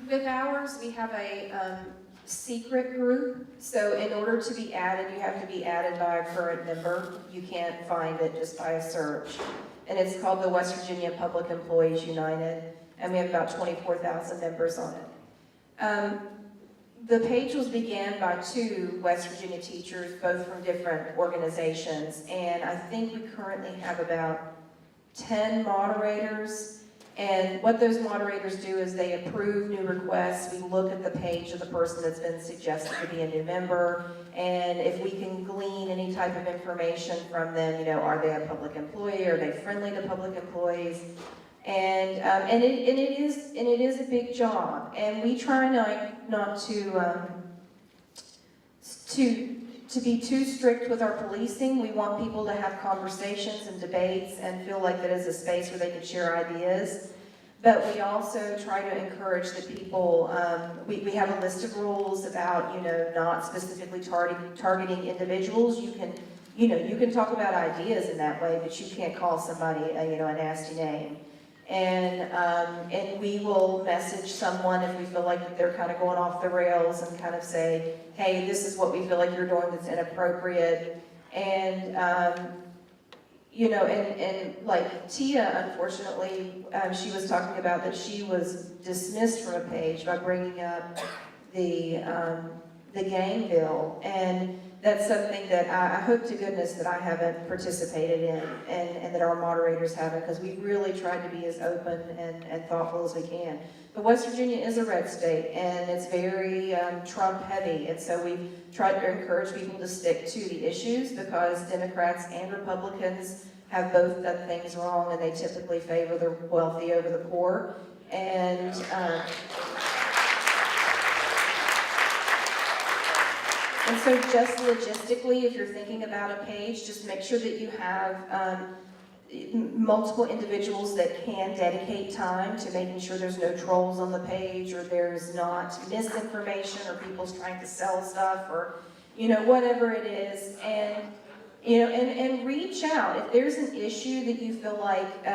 With ours, we have a secret group. So in order to be added, you have to be added by a current member. You can't find it just by a search. And it's called the West Virginia Public Employees United. And we have about 24,000 members on it. The page was began by 2 West Virginia teachers, both from different organizations. And I think we currently have about 10 moderators. And what those moderators do is they approve new requests. We look at the page of the person that's been suggested to be a new member, and if we can glean any type of information from them, you know, are they a public employee? Are they friendly to public employees? And it is a big job, and we try not to be too strict with our policing. We want people to have conversations and debates and feel like that is a space where they can share ideas. But we also try to encourage that people, we have a list of rules about, you know, not specifically targeting individuals. You can talk about ideas in that way, but you can't call somebody a nasty name. And we will message someone if we feel like they're kind of going off the rails and kind of say, hey, this is what we feel like you're doing that's inappropriate. And, and like Tia, unfortunately, she was talking about that she was dismissed from a page by bringing up the gang bill. And that's something that I hope to goodness that I haven't participated in and that our moderators haven't, because we really tried to be as open and thoughtful as we can. But West Virginia is a red state, and it's very Trump heavy, and so we've tried to encourage people to stick to the issues, because Democrats and Republicans have both done things wrong, and they typically favor the wealthy over the poor. And so just logistically, if you're thinking about a page, just make sure that you have multiple individuals that can dedicate time to making sure there's no trolls on the page, or there's not misinformation, or people's trying to sell stuff, or, whatever it is. And, and reach out. If there's an issue that you feel like,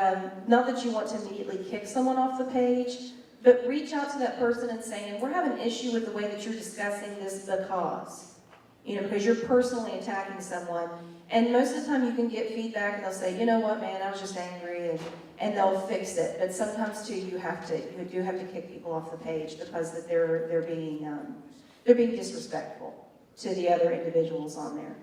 not that you want to immediately kick someone off the page, but reach out to that person and saying, we're having an issue with the way that you're discussing this because. Because you're personally attacking someone. And most of the time you can get feedback and they'll say, you know what, man, I was just angry, and they'll fix it. But sometimes too, you do have to kick people off the page because that they're being disrespectful to the other individuals on there.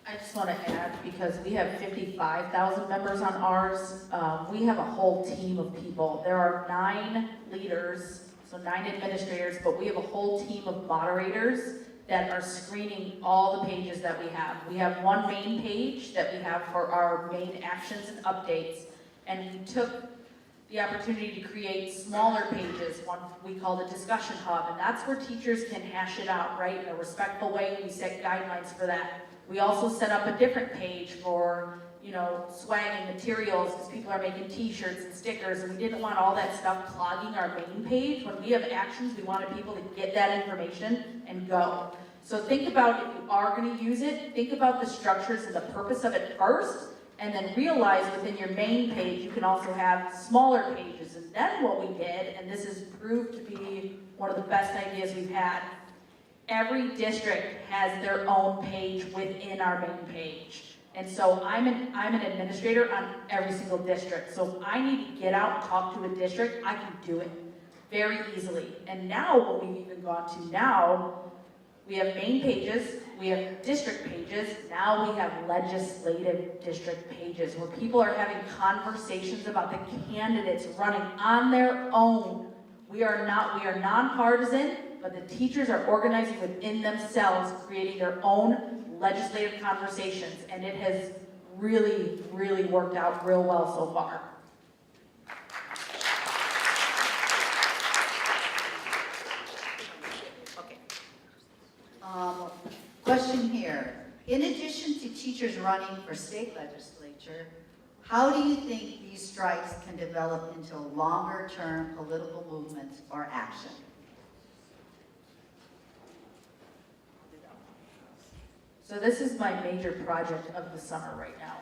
I just want to add, because we have 55,000 members on ours, we have a whole team of people. There are 9 leaders, so 9 administrators, but we have a whole team of moderators that are screening all the pages that we have. We have one main page that we have for our main actions and updates, and we took the opportunity to create smaller pages, one we call the discussion hub, and that's where teachers can hash it out, right, in a respectful way. We set guidelines for that. We also set up a different page for, swagging materials, because people are making t-shirts and stickers, and we didn't want all that stuff clogging our main page. When we have actions, we wanted people to get that information and go. So think about, if you are going to use it, think about the structures and the purpose of it first, and then realize within your main page you can also have smaller pages. And then what we did, and this has proved to be one of the best ideas we've had, every district has their own page within our main page. And so I'm an administrator on every single district. So if I need to get out and talk to a district, I can do it very easily. And now what we've even gone to now, we have main pages, we have district pages, now we have legislative district pages where people are having conversations about the candidates running on their own. We are nonpartisan, but the teachers are organizing within themselves, creating their own legislative conversations, and it has really, really worked out real well so far. Okay. Question here. In addition to teachers running for state legislature, how do you think these strikes can develop into longer-term political movements or action? So this is my major project of the summer right now.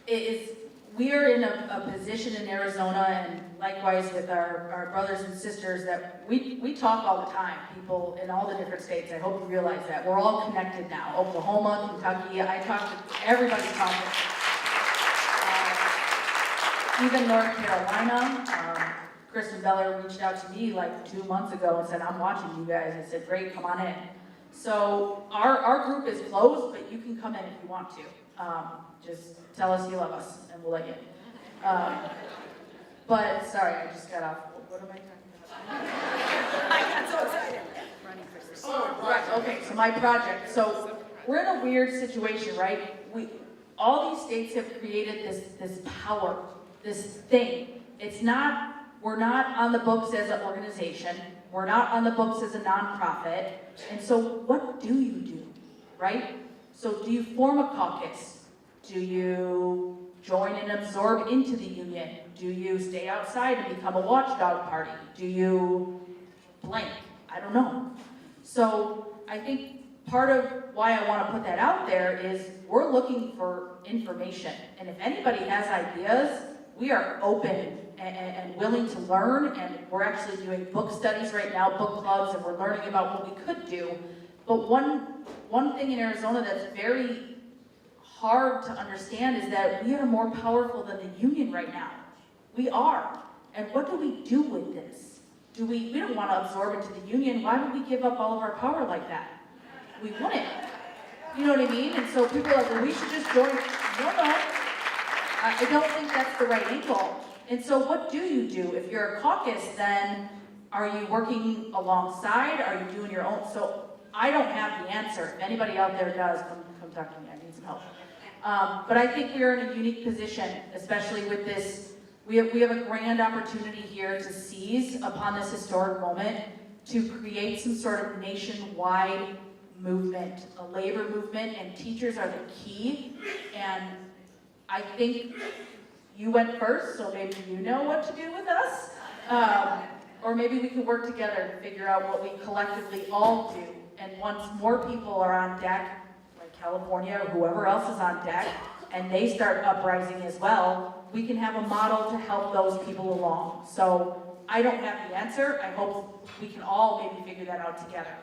we are in a position in Arizona, and likewise with our brothers and sisters, that we talk all the time, people in all the different states. I hope you realize that. We're all connected now. Oklahoma, Kentucky, I talk to everybody talking. Even North Carolina, Kristen Beller reached out to me like 2 months ago and said, I'm watching you guys. I said, great, come on in. So our group is closed, but you can come in if you want to. Just tell us you love us, and we'll let you in. But, sorry, I just got off. What am I talking about? I got so excited. Oh, right, okay, so my project. So we're in a weird situation, right? All these states have created this power, this thing. We're not on the books as an organization. We're not on the books as a nonprofit. And so what do you do, right? So do you form a caucus? Do you join and absorb into the union? Do you stay outside and become a watchdog party? Do you blank? I don't know. So I think part of why I want to put that out there is we're looking for information. And if anybody has ideas, we are open and willing to learn. And we're actually doing book studies right now, book clubs, and we're learning about what we could do. But one thing in Arizona that's very hard to understand is that we are more powerful than the union right now. We are. And what do we do with this? We don't want to absorb into the union. Why would we give up all of our power like that? We wouldn't. You know what I mean? And so people are like, well, we should just join. No. I don't think that's the right angle. And so what do you do? If you're a caucus, then are you working alongside? Are you doing your own? So I don't have the answer. If anybody out there does, come talk to me. I need some help. But I think we are in a unique position, especially with this. We have a grand opportunity here to seize upon this historic moment to create some sort of nationwide movement, a labor movement, and teachers are the key. And I think you went first, so maybe you know what to do with us. Or maybe we can work together to figure out what we collectively all do. And once more people are on deck, like California or whoever else is on deck, and they start uprising as well, we can have a model to help those people along. So I don't have the answer. I hope we can all maybe figure that out together.